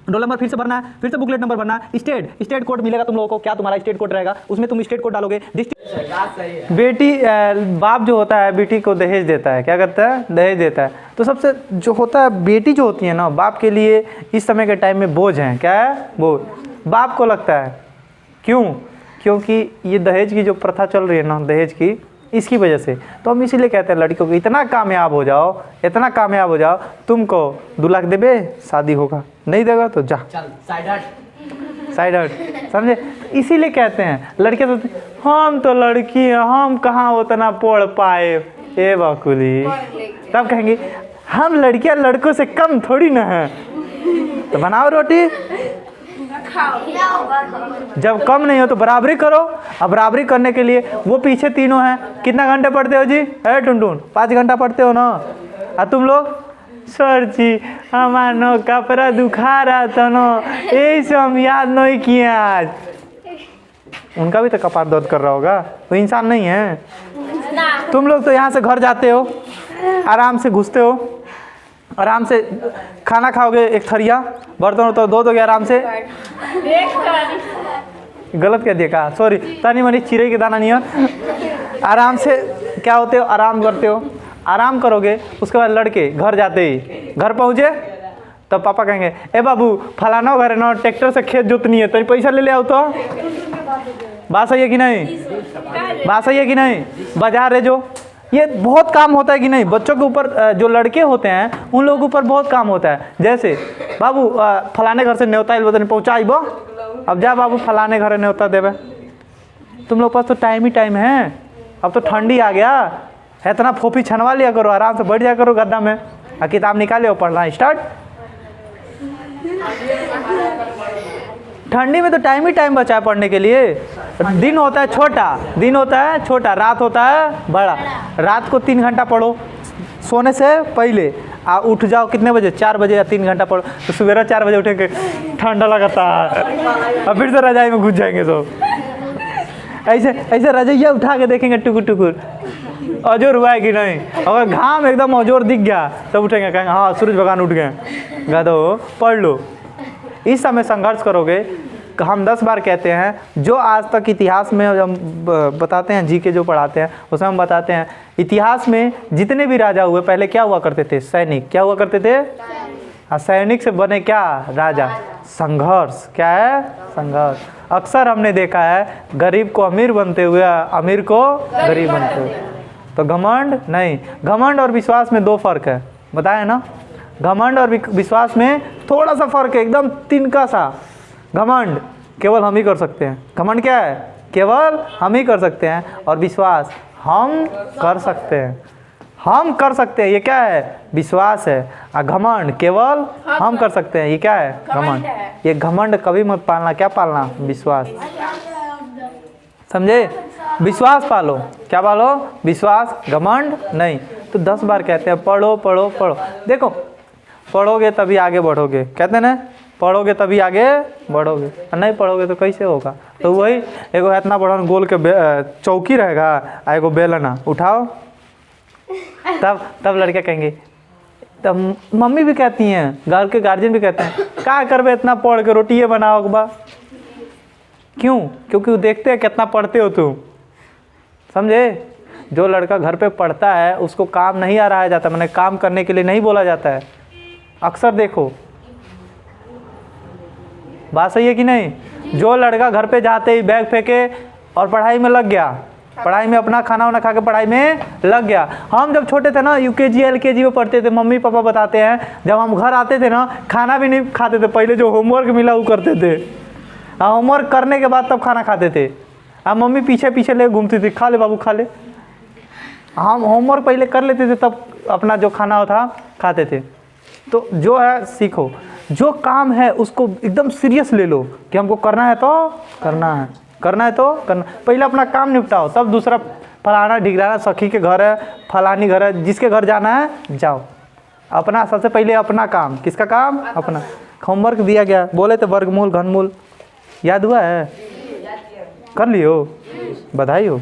Roll number फिर से भरना है, फिर से बुकलेट नंबर भरना है, स्टेट कोड मिलेगा तुम लोगों को, क्या तुम्हारा स्टेट कोड रहेगा, उसमें तुम स्टेट कोड डालोगे। बेटी बाप जो होता है बेटी को दहेज देता है, क्या करता है, दहेज देता है। तो सबसे जो होता है बेटी जो होती है ना, बाप के लिए इस समय के टाइम में बोझ है, क्या है, बोझ बाप को लगता है। क्यों? क्योंकि ये दहेज की जो प्रथा चल रही है ना, दहेज की, इसकी वजह से। तो हम इसीलिए कहते हैं लड़कियों को इतना कामयाब हो जाओ, इतना कामयाब हो जाओ, तुमको 2 लाख देबे शादी होगा, नहीं देगा तो जा साइड हट, समझे। इसीलिए कहते हैं लड़के तो हम तो लड़की हैं, हम कहाँ उतना पढ़ पाए, ए बकुली, तब कहेंगे हम लड़कियां लड़कों से कम थोड़ी ना है, तो बनाओ रोटी। जब कम नहीं हो तो बराबरी करो। अब बराबरी करने के लिए वो पीछे तीनों हैं, कितना घंटे पढ़ते हो जी, है टुनटुन, 5 घंटा पढ़ते हो ना। और तुम लोग, सर जी हमारा नो कपड़ा दुखा रहा था ना, यही से हम याद नहीं किए आज। उनका भी तो कपार दर्द कर रहा होगा, वो इंसान नहीं है। तुम लोग तो यहाँ से घर जाते हो, आराम से घुसते हो, आराम से खाना खाओगे, एक थरिया बर्तन तो दो दोगे आराम से। गलत कह दिया का, सॉरी, तानी मनी चिड़ै के दाना नहीं है। आराम से क्या होते हो, आराम करते हो, आराम करोगे। उसके बाद लड़के घर जाते ही, घर पहुँचे तब पापा कहेंगे ए बाबू फलाना घर है ना, ट्रैक्टर से खेत जोतनी है, तो पैसा ले आओ। तो बात सही है कि नहीं, बात सही है कि नहीं, बाजार है जो, ये बहुत काम होता है कि नहीं। बच्चों के ऊपर, जो लड़के होते हैं उन लोगों के ऊपर बहुत काम होता है। जैसे बाबू फलाने घर से न्योता पहुँचाइब, अब जा बाबू फलाने घर न्योता देवे। तुम लोग पास तो टाइम ही टाइम है, अब तो ठंडी आ गया, इतना फोफी छनवा लिया करो, आराम से बैठ जाया करो गद्दा में, और किताब निकाले और पढ़ना स्टार्ट। ठंडी में तो टाइम ही टाइम बचा है पढ़ने के लिए। दिन होता है छोटा, दिन होता है छोटा, रात होता है बड़ा। रात को 3 घंटा पढ़ो सोने से पहले, उठ जाओ कितने बजे, 4 बजे, या 3 घंटा पढ़ो, तो सवेरा 4 बजे उठेंगे, ठंडा लगता है, और फिर से रजाई में घुस जाएंगे सब। ऐसे ऐसे रजाइया उठा के देखेंगे टुकुर टुकुर, अजोर हुआ है कि नहीं। अगर घाम एकदम अजोर दिख गया तब उठेंगे, कहेंगे हाँ सूरज भगवान उठ गए, गधो पढ़ लो। इस समय संघर्ष करोगे। हम 10 बार कहते हैं, जो आज तक इतिहास में हम बताते हैं, जीके जो पढ़ाते हैं उसमें हम बताते हैं, इतिहास में जितने भी राजा हुए पहले क्या हुआ करते थे, सैनिक। क्या हुआ करते थे, सैनिक से बने क्या, राजा। संघर्ष, क्या है, संघर्ष। अक्सर हमने देखा है गरीब को अमीर बनते हुए, अमीर को गरीब बनते हुए। तो घमंड नहीं, घमंड और विश्वास में 2 फर्क है, बताया ना। घमंड और विश्वास में थोड़ा सा फर्क है, एकदम तिनका सा। घमंड केवल हम ही कर सकते हैं, घमंड क्या है, केवल हम ही कर सकते हैं, और विश्वास हम कर सकते हैं, हम कर सकते हैं, ये क्या है, विश्वास है। और घमंड केवल हम कर सकते हैं, ये क्या है, घमंड। ये घमंड कभी मत पालना, क्या पालना, विश्वास, समझे। विश्वास पालो, क्या पालो, विश्वास, घमंड नहीं। तो 10 बार कहते हैं पढ़ो पढ़ो पढ़ो। देखो पढ़ोगे तभी आगे बढ़ोगे, कहते हैं ना, पढ़ोगे तभी आगे बढ़ोगे, नहीं पढ़ोगे तो कैसे होगा। तो वही एगो इतना बड़ा गोल के चौकी रहेगा, एगो बेलना उठाओ, तब लड़के कहेंगे, तब मम्मी भी कहती हैं, घर के गार्जियन भी कहते हैं क्या करबे इतना पढ़ के, रोटियाँ बनाओ बा। क्यों? क्योंकि वो देखते हैं कितना पढ़ते हो तुम, समझे। जो लड़का घर पे पढ़ता है उसको काम नहीं आ रहा जाता, मैंने काम करने के लिए नहीं बोला जाता है। अक्सर देखो, बात सही है कि नहीं। जो लड़का घर पे जाते ही बैग फेंके और पढ़ाई में लग गया, पढ़ाई में अपना खाना वाना खा के पढ़ाई में लग गया। हम जब छोटे थे ना, UKG LKG में पढ़ते थे, मम्मी पापा बताते हैं, जब हम घर आते थे ना, खाना भी नहीं खाते थे, पहले जो होमवर्क मिला वो करते थे, होमवर्क करने के बाद तब खाना खाते थे। मम्मी पीछे पीछे ले घूमती थी, खा ले बाबू खा ले। हम होमवर्क पहले कर लेते थे, तब अपना जो खाना था खाते थे। तो जो है सीखो, जो काम है उसको एकदम सीरियस ले लो कि हमको करना है तो करना है, करना है तो करना। पहले अपना काम निपटाओ, तब दूसरा फलाना ढिगराना सखी के घर है, फलानी घर है, जिसके घर जाना है जाओ। अपना सबसे पहले अपना काम, किसका काम, अपना। होमवर्क दिया गया, बोले थे वर्गमूल घनमूल, याद हुआ है, कर लियो, बधाई हो।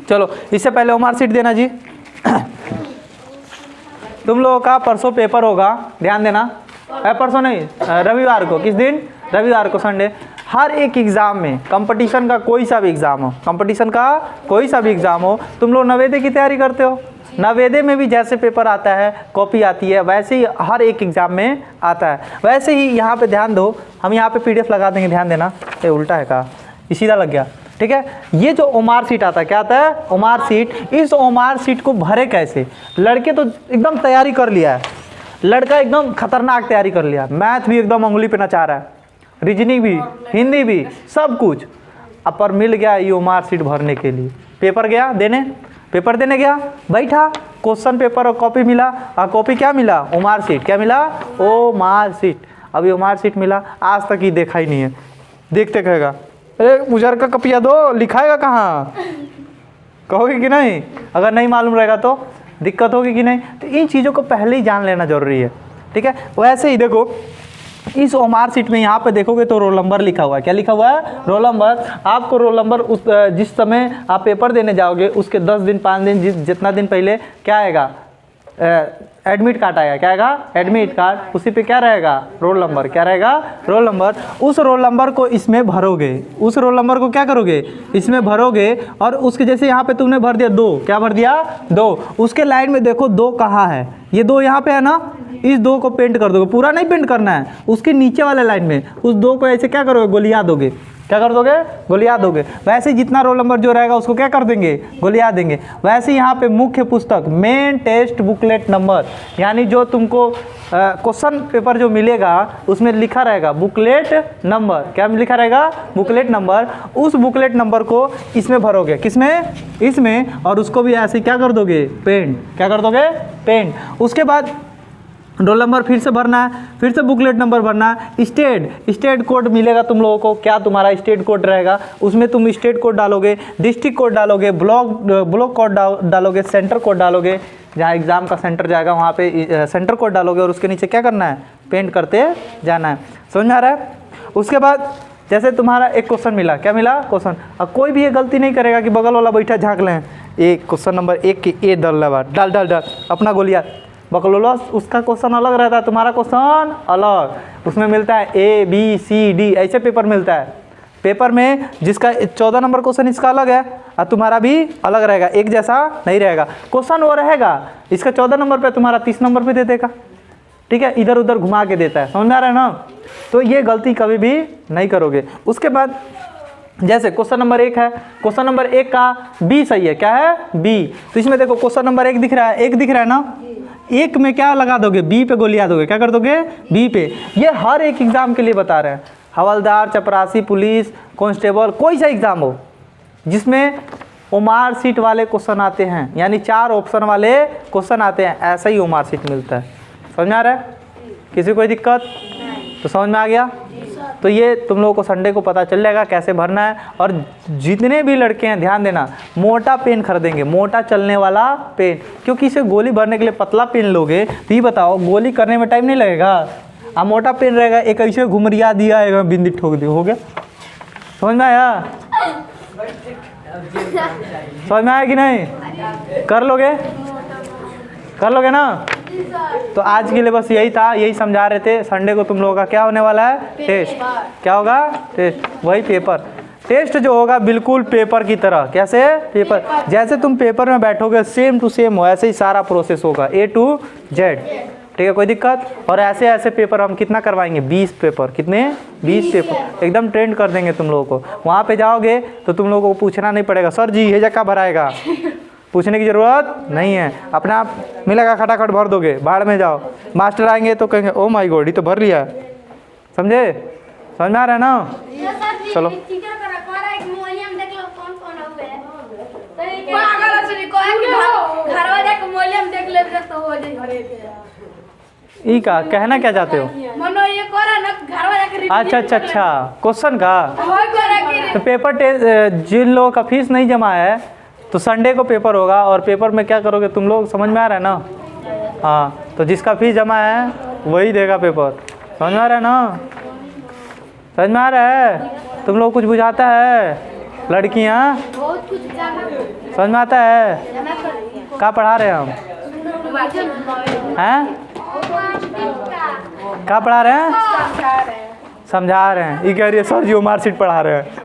चलो इससे पहले मार्कशीट देना जी। तुम लोगों का परसों पेपर होगा, ध्यान देना। परसों नहीं, रविवार को। किस दिन? रविवार को, संडे। हर एक एग्ज़ाम में, कंपटीशन का कोई सा भी एग्ज़ाम हो, कंपटीशन का कोई सा भी एग्ज़ाम हो, तुम लोग नवेदे की तैयारी करते हो। नवेदे में भी जैसे पेपर आता है, कॉपी आती है, वैसे ही हर एक एग्ज़ाम में आता है। वैसे ही यहाँ पे ध्यान दो, हम यहाँ पे PDF लगा देंगे, ध्यान देना। ये उल्टा है का, ये सीधा लग गया, ठीक है। ये जो ओमार सीट आता है, क्या आता है? OMR sheet. इस ओमार सीट को भरे कैसे? लड़के तो एकदम तैयारी कर लिया है, लड़का एकदम खतरनाक तैयारी कर लिया, मैथ भी एकदम उंगली पे नचा रहा है, रीजनिंग भी, हिंदी भी, सब कुछ। अब पर मिल गया ये ओमार सीट भरने के लिए, पेपर गया देने, पेपर देने गया, बैठा, क्वेश्चन पेपर और कॉपी मिला, और कॉपी क्या मिला? OMR sheet. क्या मिला? OMR sheet. अभी ओमार सीट मिला, आज तक ये देखा ही नहीं है। देखते कहेगा, अरे मुझे का कपिया दो, लिखाएगा कहाँ? कहोगे कि नहीं? अगर नहीं मालूम रहेगा तो दिक्कत होगी कि नहीं? तो इन चीज़ों को पहले ही जान लेना जरूरी है, ठीक है। वैसे ही देखो, इस ओमार सीट में यहाँ पे देखोगे तो रोल नंबर लिखा हुआ है। क्या लिखा हुआ है? Roll number. आपको रोल नंबर उस जिस समय आप पेपर देने जाओगे उसके 10 दिन 5 दिन जितना दिन पहले क्या आएगा? एडमिट कार्ड आएगा। क्या आएगा? Admit card. उसी पे क्या रहेगा? Roll number. क्या रहेगा? Roll number. उस रोल नंबर को इसमें भरोगे, उस रोल नंबर को क्या करोगे? इसमें भरोगे। और उसके जैसे यहाँ पे तुमने भर दिया 2, क्या भर दिया? 2। उसके लाइन में देखो 2 कहाँ है? ये 2 यहाँ पे है ना, इस 2 को पेंट कर दोगे, पूरा नहीं पेंट करना है, उसके नीचे वाले लाइन में उस 2 को ऐसे क्या करोगे? गोलियां दोगे। क्या कर दोगे? गोलियां दोगे। वैसे ही जितना रोल नंबर जो रहेगा उसको क्या कर देंगे? गोलियां देंगे। वैसे यहाँ पे मुख्य पुस्तक, मेन टेस्ट बुकलेट नंबर, यानी जो तुमको क्वेश्चन पेपर जो मिलेगा उसमें लिखा रहेगा बुकलेट नंबर। क्या लिखा रहेगा? Booklet number. उस बुकलेट नंबर को इसमें भरोगे। किसमें? इसमें। और उसको भी ऐसे क्या कर दोगे? पेंट। क्या कर दोगे? पेंट। उसके बाद रोल नंबर फिर से भरना है, फिर से बुकलेट नंबर भरना है। स्टेट कोड मिलेगा तुम लोगों को। क्या तुम्हारा स्टेट कोड रहेगा? उसमें तुम स्टेट कोड डालोगे, डिस्ट्रिक्ट कोड डालोगे, ब्लॉक कोड डालोगे, सेंटर कोड डालोगे, जहाँ एग्ज़ाम का सेंटर जाएगा वहाँ पे सेंटर कोड डालोगे। और उसके नीचे क्या करना है? पेंट करते जाना है। समझ में आ रहा है? उसके बाद जैसे तुम्हारा एक क्वेश्चन मिला, क्या मिला? क्वेश्चन। अब कोई भी ये गलती नहीं करेगा कि बगल वाला बैठा झाँक लें, एक क्वेश्चन नंबर 1 की ए डाल अपना गोलियां बकलोला, उसका क्वेश्चन अलग रहता है, तुम्हारा क्वेश्चन अलग। उसमें मिलता है ABCD, ऐसे पेपर मिलता है। पेपर में जिसका 14 नंबर क्वेश्चन इसका अलग है और तुम्हारा भी अलग रहेगा, एक जैसा नहीं रहेगा। क्वेश्चन वो रहेगा, इसका 14 नंबर पे तुम्हारा 30 नंबर पे दे देगा, ठीक है, इधर उधर घुमा के देता है। समझ में आ रहा है ना? तो ये गलती कभी भी नहीं करोगे। उसके बाद जैसे क्वेश्चन नंबर 1 है, क्वेश्चन नंबर 1 का B सही है। क्या है? B। तो इसमें देखो क्वेश्चन नंबर 1 दिख रहा है, 1 दिख रहा है ना, 1 में क्या लगा दोगे? B पे गोलियां दोगे। क्या कर दोगे? B पे। ये हर एक एग्जाम के लिए बता रहे हैं, हवलदार, चपरासी, पुलिस, कांस्टेबल, कोई सा एग्जाम हो जिसमें ओमार सीट वाले क्वेश्चन आते हैं, यानी 4 ऑप्शन वाले क्वेश्चन आते हैं, ऐसा ही ओमार सीट मिलता है। समझ में आ रहा है? किसी कोई दिक्कत? तो समझ में आ गया? तो ये तुम लोगों को संडे को पता चल जाएगा कैसे भरना है। और जितने भी लड़के हैं ध्यान देना, मोटा पेन खरीदेंगे, मोटा चलने वाला पेन, क्योंकि इसे गोली भरने के लिए पतला पेन लोगे तो ये बताओ गोली करने में टाइम नहीं लगेगा। अब मोटा पेन रहेगा, एक ऐसे घुमरिया दिया, एक बिंदी ठोक दी, हो गया। समझ में आया? समझ में आया कि नहीं? कर लोगे? कर लोगे ना? तो आज के लिए बस यही था, यही समझा रहे थे। संडे को तुम लोगों का क्या होने वाला है? टेस्ट। क्या होगा? टेस्ट। वही पेपर। टेस्ट जो होगा बिल्कुल पेपर की तरह। कैसे? पेपर। जैसे तुम पेपर में बैठोगे सेम टू सेम हो, ऐसे ही सारा प्रोसेस होगा A to Z। ठीक है, कोई दिक्कत? और ऐसे ऐसे पेपर हम कितना करवाएंगे? 20 पेपर। कितने? 20 पेपर एकदम ट्रेंड कर देंगे तुम लोगों को। वहाँ पे जाओगे तो तुम लोगों को पूछना नहीं पड़ेगा, सर जी ये जगह भराएगा, पूछने की ज़रूरत नहीं है, अपने आप मिलेगा, खटाखट भर दोगे, बाहर में जाओ। मास्टर आएंगे तो कहेंगे ओ माय गॉड ये तो भर लिया। समझे? समझ में आ रहा है ना? चलो ई का कहना क्या चाहते हो? अच्छा क्वेश्चन का तो पेपर जिन लोगों का फीस नहीं जमा है तो संडे को पेपर होगा। और पेपर में क्या करोगे तुम लोग? समझ में आ रहा है ना? हाँ, तो जिसका फीस जमा है वही देगा पेपर। समझ में आ रहा है ना? समझ में आ रहा है? तुम लोग कुछ बुझाता है? लड़कियाँ समझ में आता है? क्या पढ़ा रहे हैं हम? हैं? क्या पढ़ा रहे हैं? समझा रहे हैं। ये कह रही है सर जी वो मार्कशीट पढ़ा रहे हैं।